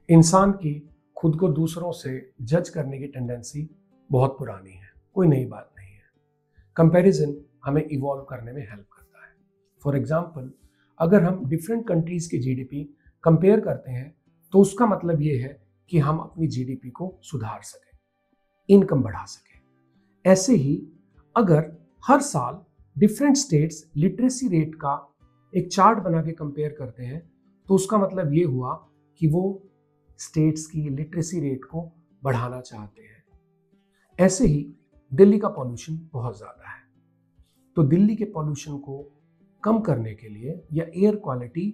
इंसान की खुद को दूसरों से जज करने की टेंडेंसी बहुत पुरानी है, कोई नई बात नहीं है। कंपैरिजन हमें इवॉल्व करने में हेल्प करता है। फॉर एग्जांपल, अगर हम डिफरेंट कंट्रीज की जीडीपी कंपेयर करते हैं तो उसका मतलब ये है कि हम अपनी जीडीपी को सुधार सकें, इनकम बढ़ा सकें। ऐसे ही अगर हर साल डिफरेंट स्टेट्स लिटरेसी रेट का एक चार्ट बना के कंपेयर करते हैं तो उसका मतलब ये हुआ कि वो स्टेट्स की लिटरेसी रेट को बढ़ाना चाहते हैं। ऐसे ही दिल्ली का पॉल्यूशन बहुत ज़्यादा है, तो दिल्ली के पॉल्यूशन को कम करने के लिए या एयर क्वालिटी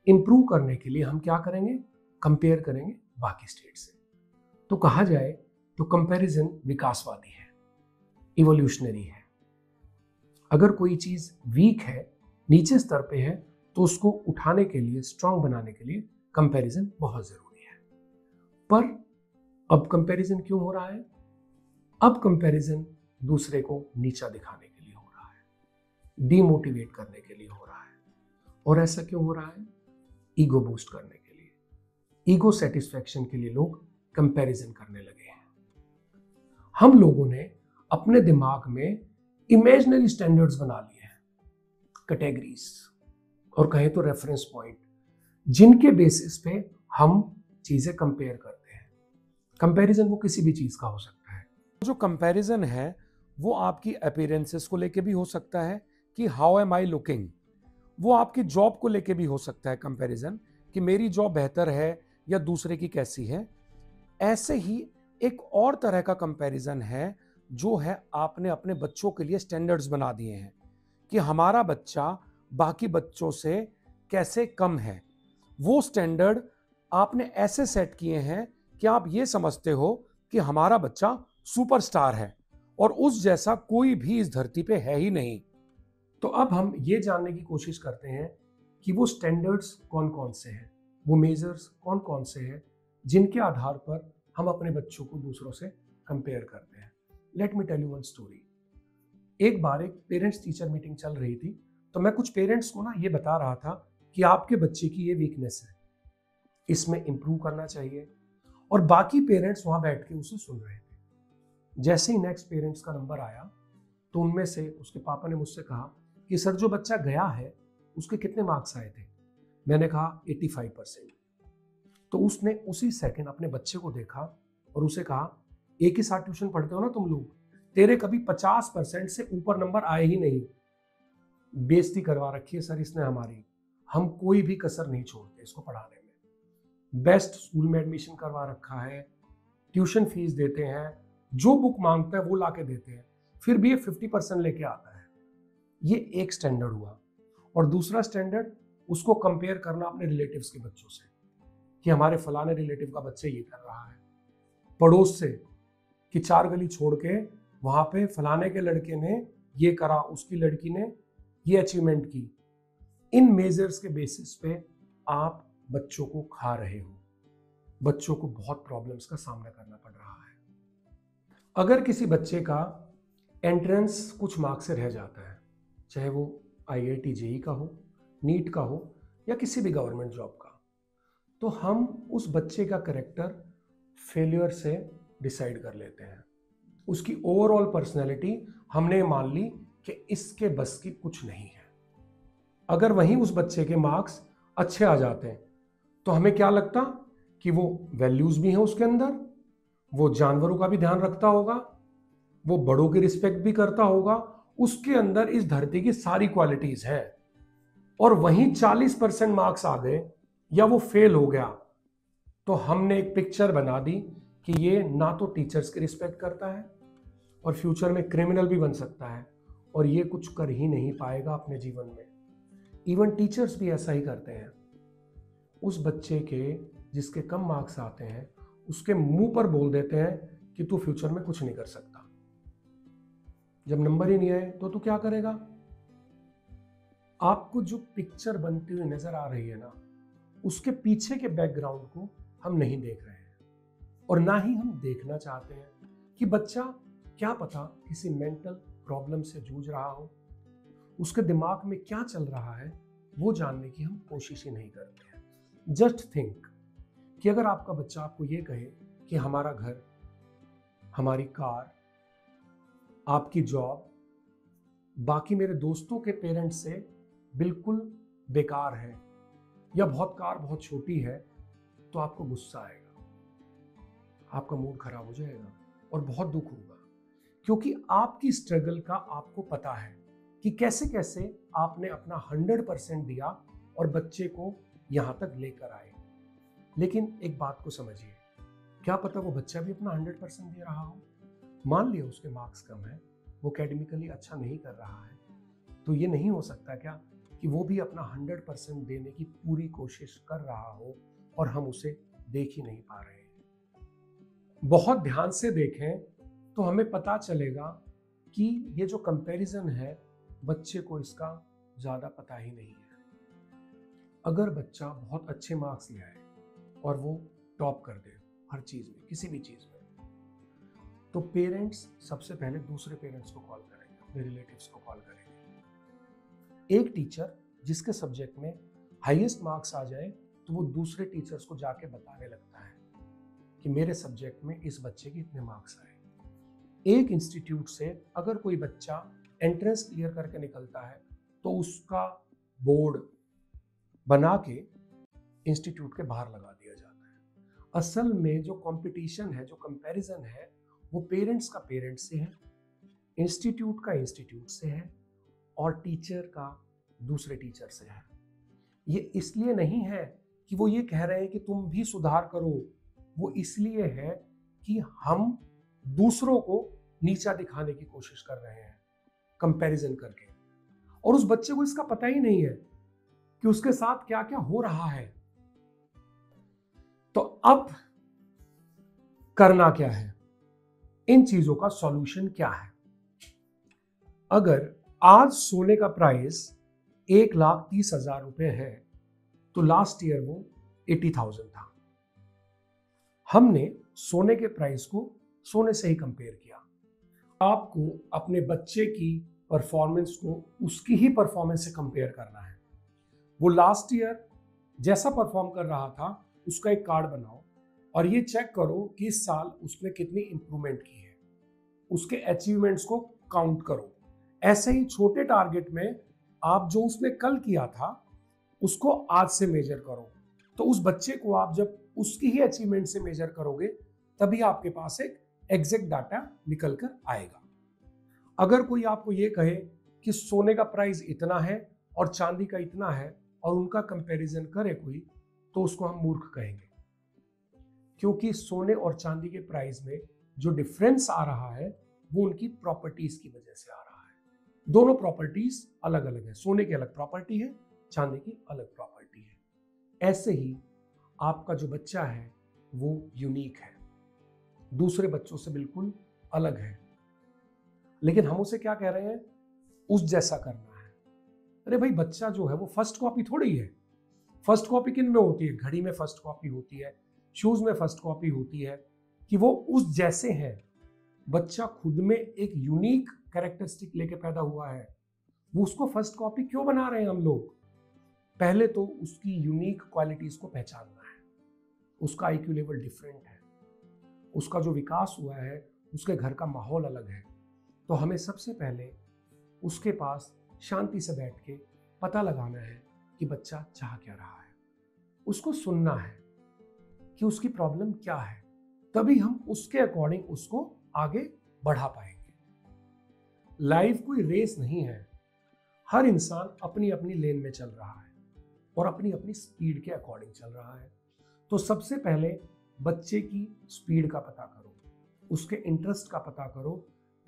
इंप्रूव करने के लिए हम क्या करेंगे? कंपेयर करेंगे बाकी स्टेट से। तो कहा जाए तो कंपैरिजन विकासवादी है, इवोल्यूशनरी है। अगर कोई चीज वीक है, नीचे स्तर पे है, तो उसको उठाने के लिए, स्ट्रांग बनाने के लिए कंपैरिजन बहुत जरूरी है। पर अब कंपैरिजन क्यों हो रहा है? अब कंपैरिजन दूसरे को नीचा दिखाने के लिए हो रहा है, डीमोटिवेट करने के लिए हो रहा है। और ऐसा क्यों हो रहा है? ईगो बूस्ट करने के लिए, ईगो सेटिस्फैक्शन के लिए लोग कंपैरिजन करने लगे हैं। हम लोगों ने अपने दिमाग में इमेजिनरी स्टैंडर्ड्स बना लिए हैं, कैटेगरीज और कहें तो रेफरेंस पॉइंट, जिनके बेसिस पे हम चीजें कंपेयर करते हैं। कंपैरिजन वो किसी भी चीज का हो सकता है। जो कंपैरिजन है वो आपकी अपीयरेंसेस को लेके भी हो सकता है कि हाउ एम आई लुकिंग। वो आपकी जॉब को लेके भी हो सकता है कंपैरिजन, कि मेरी जॉब बेहतर है या दूसरे की कैसी है। ऐसे ही एक और तरह का कंपैरिजन है जो है आपने अपने बच्चों के लिए स्टैंडर्ड्स बना दिए हैं कि हमारा बच्चा बाकी बच्चों से कैसे कम है। वो स्टैंडर्ड आपने ऐसे सेट किए हैं कि आप ये समझते हो कि हमारा बच्चा सुपरस्टार है और उस जैसा कोई भी इस धरती पे है ही नहीं। तो अब हम ये जानने की कोशिश करते हैं कि वो स्टैंडर्ड्स कौन कौन से हैं, वो मेजर्स कौन कौन से हैं जिनके आधार पर हम अपने बच्चों को दूसरों से कंपेयर करते हैं। Let me tell you one story. एक बार एक पेरेंट्स टीचर मीटिंग चल रही थी, तो मैं कुछ पेरेंट्स को ना ये बता रहा था कि आपके बच्चे की ये वीकनेस है, इसमें इंप्रूव करना चाहिए। और बाकी पेरेंट्स वहां बैठ के उसे सुन रहे थे। जैसे ही नेक्स्ट पेरेंट्स का नंबर आया तो उनमें से उसके पापा ने मुझसे कहा कि सर, जो बच्चा गया है उसके कितने मार्क्स आए थे? मैंने कहा 85%। तो उसने उसी सेकंड अपने बच्चे को देखा और उसे कहा, एक ही साथ ट्यूशन पढ़ते हो ना तुम लोग, तेरे कभी 50% से ऊपर नंबर आए ही नहीं। बेइज्जती करवा रखी है सर इसने हमारी, हम कोई भी कसर नहीं छोड़ते इसको पढ़ाने में। बेस्ट स्कूल में एडमिशन करवा रखा है, ट्यूशन फीस देते हैं, जो बुक मांगता है वो ला के देते हैं, फिर भी ये 50% लेके आता है। ये एक स्टैंडर्ड हुआ। और दूसरा स्टैंडर्ड, उसको कंपेयर करना अपने रिलेटिव्स के बच्चों से कि हमारे फलाने रिलेटिव का बच्चा ये कर रहा है, पड़ोस से कि 4 गली छोड़ के वहां पे फलाने के लड़के ने ये करा, उसकी लड़की ने ये अचीवमेंट की। इन मेजर्स के बेसिस पे आप बच्चों को खा रहे हो, बच्चों को बहुत प्रॉब्लम्स का सामना करना पड़ रहा है। अगर किसी बच्चे का एंट्रेंस कुछ मार्क्स से रह जाता है, चाहे वो आईआईटी जेई का हो, नीट का हो या किसी भी गवर्नमेंट जॉब का, तो हम उस बच्चे का कैरेक्टर फेलियर से डिसाइड कर लेते हैं। उसकी ओवरऑल पर्सनैलिटी हमने मान ली कि इसके बस की कुछ नहीं है। अगर वहीं उस बच्चे के मार्क्स अच्छे आ जाते हैं तो हमें क्या लगता कि वो वैल्यूज भी हैं उसके अंदर, वो जानवरों का भी ध्यान रखता होगा, वो बड़ों की रिस्पेक्ट भी करता होगा, उसके अंदर इस धरती की सारी क्वालिटीज हैं। और वहीं 40% मार्क्स आ गए या वो फेल हो गया तो हमने एक पिक्चर बना दी कि ये ना तो टीचर्स की रिस्पेक्ट करता है और फ्यूचर में क्रिमिनल भी बन सकता है और ये कुछ कर ही नहीं पाएगा अपने जीवन में। इवन टीचर्स भी ऐसा ही करते हैं। उस बच्चे के जिसके कम मार्क्स आते हैं उसके मुंह पर बोल देते हैं कि तू फ्यूचर में कुछ नहीं कर सकता। जब नंबर ही नहीं आए तो तू क्या करेगा? आपको जो पिक्चर बनती हुई नजर आ रही है ना, उसके पीछे के बैकग्राउंड को हम नहीं देख रहे हैं और ना ही हम देखना चाहते हैं कि बच्चा क्या पता किसी मेंटल प्रॉब्लम से जूझ रहा हो, उसके दिमाग में क्या चल रहा है वो जानने की हम कोशिश ही नहीं करते हैं। जस्ट थिंक कि अगर आपका बच्चा आपको ये कहे कि हमारा घर, हमारी कार, आपकी जॉब बाकी मेरे दोस्तों के पेरेंट्स से बिल्कुल बेकार है, या कार बहुत छोटी है, तो आपको गुस्सा आएगा, आपका मूड खराब हो जाएगा और बहुत दुख होगा, क्योंकि आपकी स्ट्रगल का आपको पता है कि कैसे कैसे आपने अपना 100% दिया और बच्चे को यहां तक लेकर आए। लेकिन एक बात को समझिए, क्या पता वो बच्चा भी अपना 100% दे रहा हो। मान लिया उसके मार्क्स कम है, वो एकेडमिकली अच्छा नहीं कर रहा है, तो ये नहीं हो सकता क्या कि वो भी अपना 100% देने की पूरी कोशिश कर रहा हो और हम उसे देख ही नहीं पा रहे हैं। बहुत ध्यान से देखें तो हमें पता चलेगा कि ये जो कंपैरिजन है, बच्चे को इसका ज़्यादा पता ही नहीं है। अगर बच्चा बहुत अच्छे मार्क्स ले आए और वो टॉप कर दे हर चीज़ में, किसी भी चीज़ में, तो पेरेंट्स सबसे पहले दूसरे पेरेंट्स को कॉल करेंगे, अपने रिलेटिव्स को कॉल करेंगे। एक टीचर जिसके सब्जेक्ट में हाईएस्ट मार्क्स आ जाए तो वो दूसरे टीचर्स को जाके बताने लगता है कि मेरे सब्जेक्ट में इस बच्चे के इतने मार्क्स आए। एक इंस्टीट्यूट से अगर कोई बच्चा एंट्रेंस क्लियर करके निकलता है तो उसका बोर्ड बना के इंस्टीट्यूट के बाहर लगा दिया जाता है। असल में जो कंपटीशन है, जो कंपैरिजन है, वो पेरेंट्स का पेरेंट्स से है, इंस्टीट्यूट का इंस्टीट्यूट से है और टीचर का दूसरे टीचर से है। ये इसलिए नहीं है कि वो ये कह रहे हैं कि तुम भी सुधार करो, वो इसलिए है कि हम दूसरों को नीचा दिखाने की कोशिश कर रहे हैं कंपैरिजन करके, और उस बच्चे को इसका पता ही नहीं है कि उसके साथ क्या क्या हो रहा है। तो अब करना क्या है, इन चीजों का सॉल्यूशन क्या है। अगर आज सोने का प्राइस 1,30,000 रुपए है तो लास्ट ईयर वो 80,000 था। हमने सोने के प्राइस को सोने से ही कंपेयर किया। आपको अपने बच्चे की परफॉर्मेंस को उसकी ही परफॉर्मेंस से कंपेयर करना है। वो लास्ट ईयर जैसा परफॉर्म कर रहा था उसका एक कार्ड बनाओ और ये चेक करो कि इस साल उसने कितनी इंप्रूवमेंट की है, उसके अचीवमेंट्स को काउंट करो। ऐसे ही छोटे टारगेट में आप जो उसने कल किया था उसको आज से मेजर करो, तो उस बच्चे को आप जब उसकी ही अचीवमेंट से मेजर करोगे तभी आपके पास एक एग्जैक्ट डाटा निकल कर आएगा। अगर कोई आपको ये कहे कि सोने का प्राइस इतना है और चांदी का इतना है और उनका कंपैरिजन करे कोई, तो उसको हम मूर्ख कहेंगे, क्योंकि सोने और चांदी के प्राइस में जो डिफरेंस आ रहा है वो उनकी प्रॉपर्टीज की वजह से आ रहा है। दोनों प्रॉपर्टीज अलग अलग है, सोने की अलग प्रॉपर्टी है, चांदी की अलग प्रॉपर्टी है। ऐसे ही आपका जो बच्चा है वो यूनिक है, दूसरे बच्चों से बिल्कुल अलग है, लेकिन हम उसे क्या कह रहे हैं, उस जैसा करना है। अरे भाई, बच्चा जो है वो फर्स्ट कॉपी थोड़ी है। फर्स्ट कॉपी किन में होती है? घड़ी में फर्स्ट कॉपी होती है, शूज में फर्स्ट कॉपी होती है, कि वो उस जैसे हैं। बच्चा खुद में एक यूनिक कैरेक्टरिस्टिक लेके पैदा हुआ है, वो उसको फर्स्ट कॉपी क्यों बना रहे हैं हम लोग? पहले तो उसकी यूनिक क्वालिटीज को पहचानना है। उसका आईक्यू लेवल डिफरेंट है, उसका जो विकास हुआ है, उसके घर का माहौल अलग है। तो हमें सबसे पहले उसके पास शांति से बैठ के पता लगाना है कि बच्चा चाह क्या रहा है, उसको सुनना है कि उसकी प्रॉब्लम क्या है, तभी हम उसके अकॉर्डिंग उसको आगे बढ़ा पाएंगे। लाइफ कोई रेस नहीं है, हर इंसान अपनी अपनी लेन में चल रहा है और अपनी अपनी स्पीड के अकॉर्डिंग चल रहा है। तो सबसे पहले बच्चे की स्पीड का पता करो, उसके इंटरेस्ट का पता करो,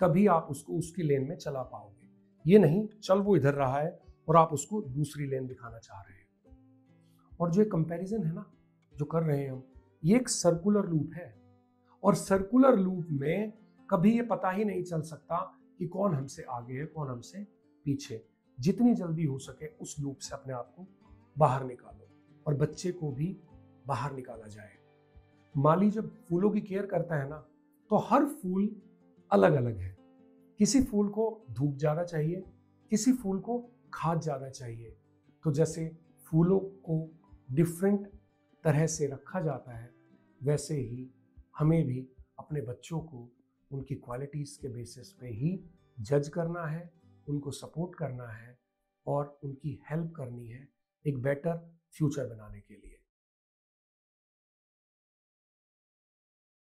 तभी आप उसको उसकी लेन में चला पाओगे। ये नहीं चल वो इधर रहा है और आप उसको दूसरी लेन दिखाना चाह रहे हैं। और जो कंपैरिजन है ना, जो कर रहे हैं हम, ये एक सर्कुलर लूप है, और सर्कुलर लूप में कभी ये पता ही नहीं चल सकता कि कौन हमसे आगे है, कौन हमसे पीछे। जितनी जल्दी हो सके उस लूप से अपने आप को बाहर निकालो और बच्चे को भी बाहर निकाला जाए। माली जब फूलों की केयर करता है ना, तो हर फूल अलग अलग है। किसी फूल को धूप ज़्यादा चाहिए, किसी फूल को खाद ज़्यादा चाहिए। तो जैसे फूलों को डिफरेंट तरह से रखा जाता है, वैसे ही हमें भी अपने बच्चों को उनकी क्वालिटीज़ के बेसिस पे ही जज करना है, उनको सपोर्ट करना है और उनकी हेल्प करनी है एक बेटर फ्यूचर बनाने के लिए।